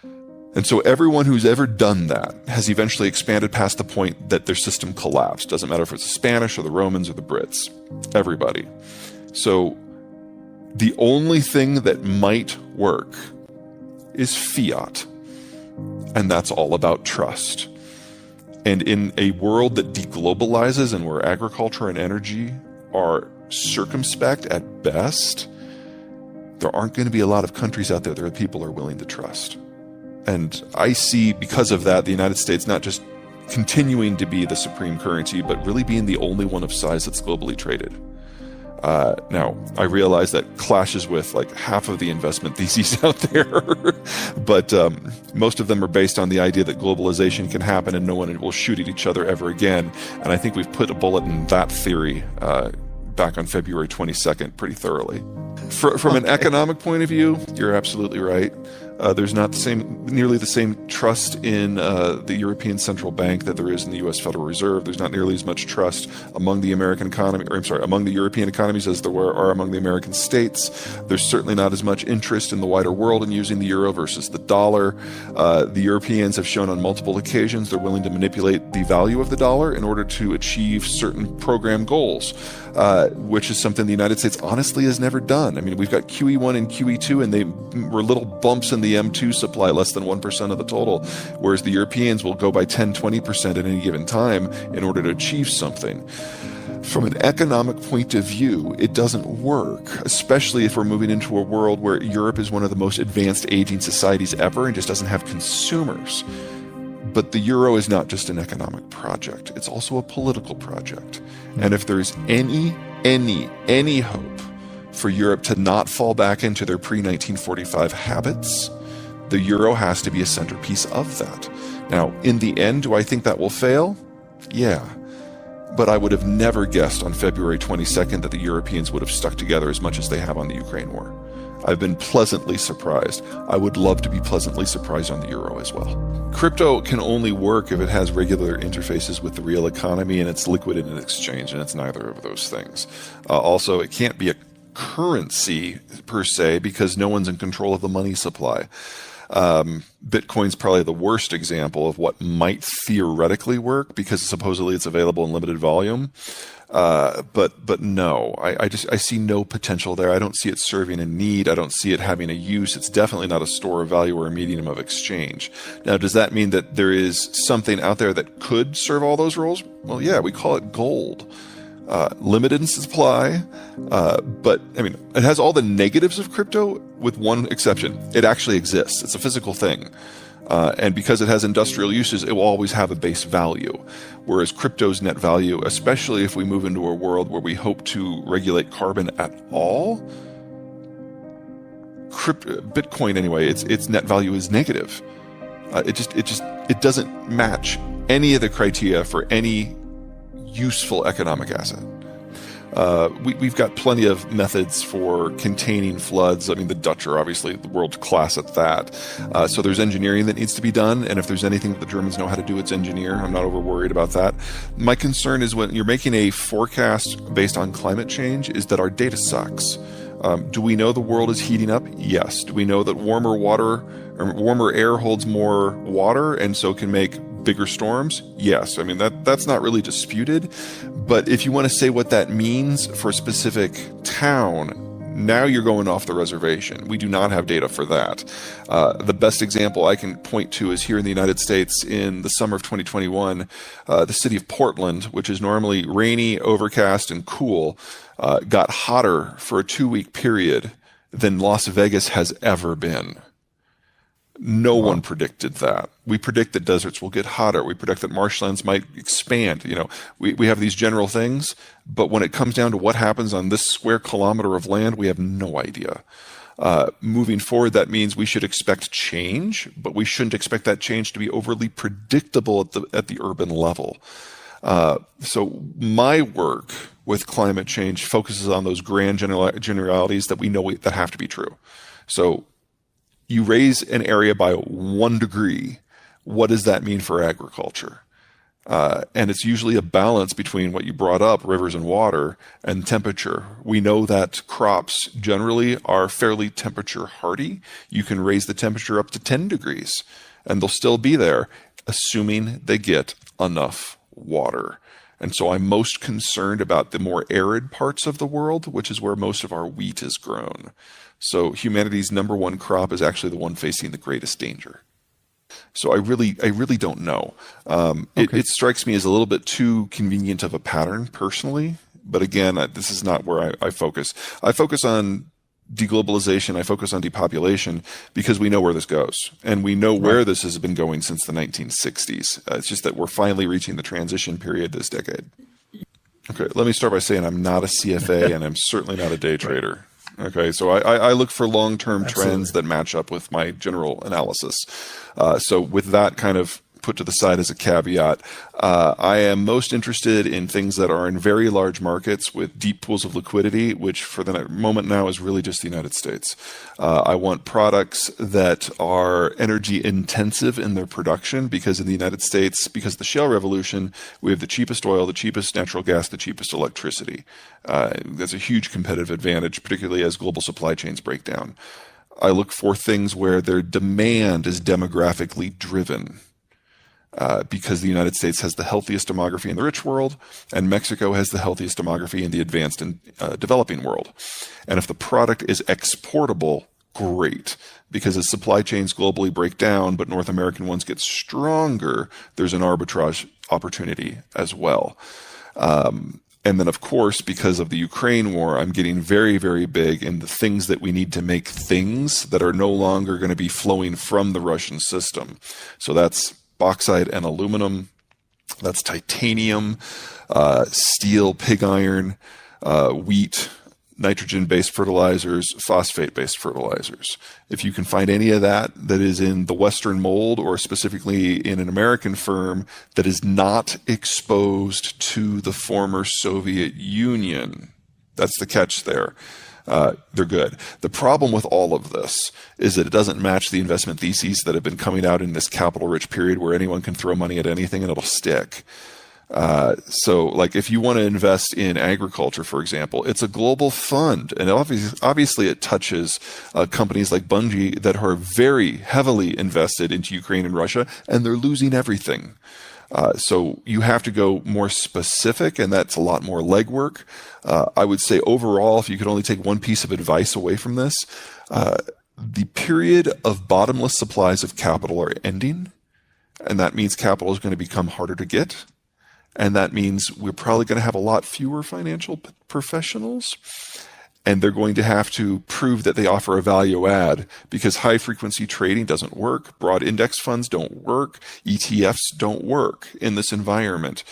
And so everyone who's ever done that has eventually expanded past the point that their system collapsed. Doesn't matter if it's the Spanish or the Romans or the Brits. Everybody. So the only thing that might work is fiat. And that's all about trust. And in a world that deglobalizes and where agriculture and energy are circumspect at best, there aren't going to be a lot of countries out there that people are willing to trust. And I see, because of that, the United States not just continuing to be the supreme currency, but really being the only one of size that's globally traded. Now, I realize that clashes with like half of the investment theses out there, but most of them are based on the idea that globalization can happen and no one will shoot at each other ever again. And I think we've put a bullet in that theory back on February 22nd pretty thoroughly. From an economic point of view, you're absolutely right. There's not nearly the same trust in the European Central Bank that there is in the U.S. Federal Reserve. There's not nearly as much trust among the among the European economies as there are among the American states. There's certainly not as much interest in the wider world in using the euro versus the dollar. The Europeans have shown on multiple occasions they're willing to manipulate the value of the dollar in order to achieve certain program goals, which is something the United States honestly has never done. I mean, we've got QE1 and QE2, and they were little bumps in the M2 supply, less than 1% of the total, whereas the Europeans will go by 10, 20% at any given time in order to achieve something. From an economic point of view, it doesn't work, especially if we're moving into a world where Europe is one of the most advanced aging societies ever and just doesn't have consumers. But the euro is not just an economic project, it's also a political project. And if there's any hope for Europe to not fall back into their pre-1945 habits, the euro has to be a centerpiece of that. Now, in the end, do I think that will fail? Yeah. But I would have never guessed on February 22nd that the Europeans would have stuck together as much as they have on the Ukraine war. I've been pleasantly surprised. I would love to be pleasantly surprised on the euro as well. Crypto can only work if it has regular interfaces with the real economy and it's liquid in an exchange, and it's neither of those things. Also, it can't be a currency per se because no one's in control of the money supply. Bitcoin's probably the worst example of what might theoretically work because supposedly it's available in limited volume. But no, I see no potential there. I don't see it serving a need. I don't see it having a use. It's definitely not a store of value or a medium of exchange. Now, does that mean that there is something out there that could serve all those roles? Well, yeah, we call it gold. Limited in supply, but I mean, it has all the negatives of crypto with one exception. It actually exists. It's a physical thing. And because it has industrial uses, it will always have a base value. Whereas crypto's net value, especially if we move into a world where we hope to regulate carbon at all, Bitcoin anyway, its net value is negative. It doesn't match any of the criteria for any useful economic asset. We've got plenty of methods for containing floods. I mean, the Dutch are obviously the world class at that. So there's engineering that needs to be done. And if there's anything that the Germans know how to do, it's engineer. I'm not over worried about that. My concern is when you're making a forecast based on climate change is that our data sucks. Do we know the world is heating up? Yes. Do we know that warmer air holds more water and so can make bigger storms? Yes. I mean, that's not really disputed. But if you want to say what that means for a specific town, now you're going off the reservation. We do not have data for that. The best example I can point to is here in the United States in the summer of 2021, the city of Portland, which is normally rainy, overcast, and cool, got hotter for a 2-week period than Las Vegas has ever been. No one predicted that. We predict that deserts will get hotter. We predict that marshlands might expand. You know, we have these general things, but when it comes down to what happens on this square kilometer of land, we have no idea. Moving forward, that means we should expect change, but we shouldn't expect that change to be overly predictable at the urban level. So my work with climate change focuses on those grand generalities that we know that have to be true. So you raise an area by 1 degree. What does that mean for agriculture? And it's usually a balance between what you brought up, rivers and water, and temperature. We know that crops generally are fairly temperature hardy. You can raise the temperature up to 10 degrees, and they'll still be there, assuming they get enough water. And so I'm most concerned about the more arid parts of the world, which is where most of our wheat is grown. So humanity's number one crop is actually the one facing the greatest danger. So I really don't know. It strikes me as a little bit too convenient of a pattern personally. But again, this is not where I focus. I focus on deglobalization. I focus on depopulation because we know where this goes. And we know where this has been going since the 1960s. It's just that we're finally reaching the transition period this decade. Okay, let me start by saying I'm not a CFA and I'm certainly not a day trader. Okay, so I look for long-term trends that match up with my general analysis. So with that kind of put to the side as a caveat, I am most interested in things that are in very large markets with deep pools of liquidity, which for the moment now is really just the United States. I want products that are energy intensive in their production because in the United States, because of the shale revolution, we have the cheapest oil, the cheapest natural gas, the cheapest electricity. That's a huge competitive advantage, particularly as global supply chains break down. I look for things where their demand is demographically driven. Because the United States has the healthiest demography in the rich world, and Mexico has the healthiest demography in the advanced and developing world. And if the product is exportable, great. Because as supply chains globally break down, but North American ones get stronger, there's an arbitrage opportunity as well. And then, of course, because of the Ukraine war, I'm getting very, very big in the things that we need to make things that are no longer going to be flowing from the Russian system. So that's bauxite and aluminum, that's titanium, steel, pig iron, wheat, nitrogen-based fertilizers, phosphate-based fertilizers. If you can find any of that is in the Western mold or specifically in an American firm that is not exposed to the former Soviet Union, that's the catch there. They're good. The problem with all of this is that it doesn't match the investment theses that have been coming out in this capital-rich period where anyone can throw money at anything and it'll stick. So, like, if you want to invest in agriculture, for example, it's a global fund, and obviously it touches companies like Bunge that are very heavily invested into Ukraine and Russia, and they're losing everything. So you have to go more specific, and that's a lot more legwork. I would say overall, if you could only take one piece of advice away from this, the period of bottomless supplies of capital are ending, and that means capital is going to become harder to get. And that means we're probably going to have a lot fewer financial professionals, and they're going to have to prove that they offer a value add because high frequency trading doesn't work. Broad index funds don't work. ETFs don't work in this environment.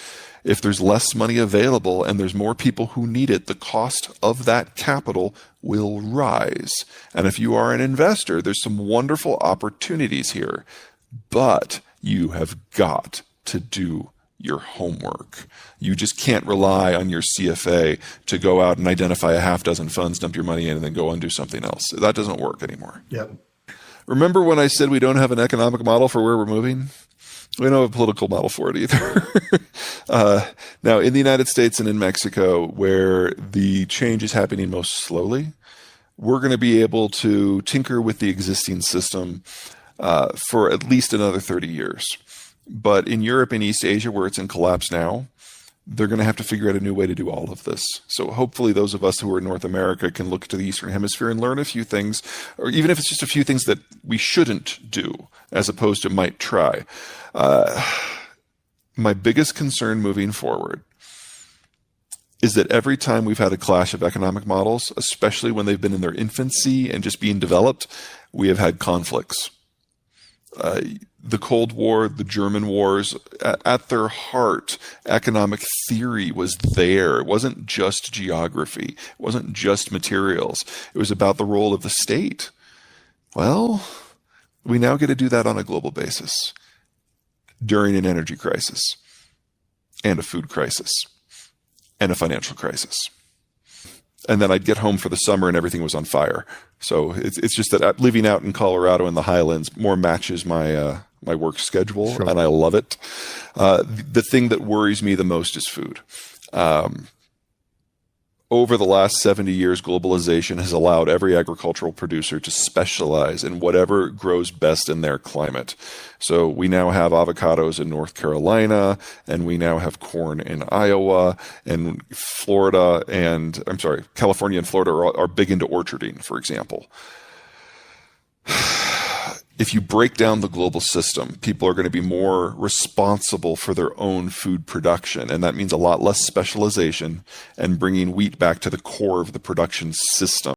If there's less money available and there's more people who need it, the cost of that capital will rise. And if you are an investor, there's some wonderful opportunities here, but you have got to do your homework. You just can't rely on your CFA to go out and identify a half dozen funds, dump your money in, and then go and do something else. That doesn't work anymore. Yep. Remember when I said we don't have an economic model for where we're moving? We don't have a political model for it either. Now, in the United States and in Mexico, where the change is happening most slowly, we're going to be able to tinker with the existing system for at least another 30 years. But in Europe and East Asia, where it's in collapse now, they're going to have to figure out a new way to do all of this. So hopefully those of us who are in North America can look to the Eastern Hemisphere and learn a few things, or even if it's just a few things that we shouldn't do, as opposed to might try. My biggest concern moving forward is that every time we've had a clash of economic models, especially when they've been in their infancy and just being developed, we have had conflicts. The Cold War, the German wars, at their heart, economic theory was there. It wasn't just geography. It wasn't just materials. It was about the role of the state. Well, we now get to do that on a global basis during an energy crisis and a food crisis and a financial crisis. And then I'd get home for the summer and everything was on fire. So it's just that living out in Colorado in the highlands more matches my my work schedule, Sure. and I love it. The thing that worries me the most is food. Over the last 70 years, globalization has allowed every agricultural producer to specialize in whatever grows best in their climate. So we now have avocados in North Carolina, and we now have corn in Iowa, and California and Florida are big into orcharding, for example. If you break down the global system, people are going to be more responsible for their own food production. And that means a lot less specialization and bringing wheat back to the core of the production system.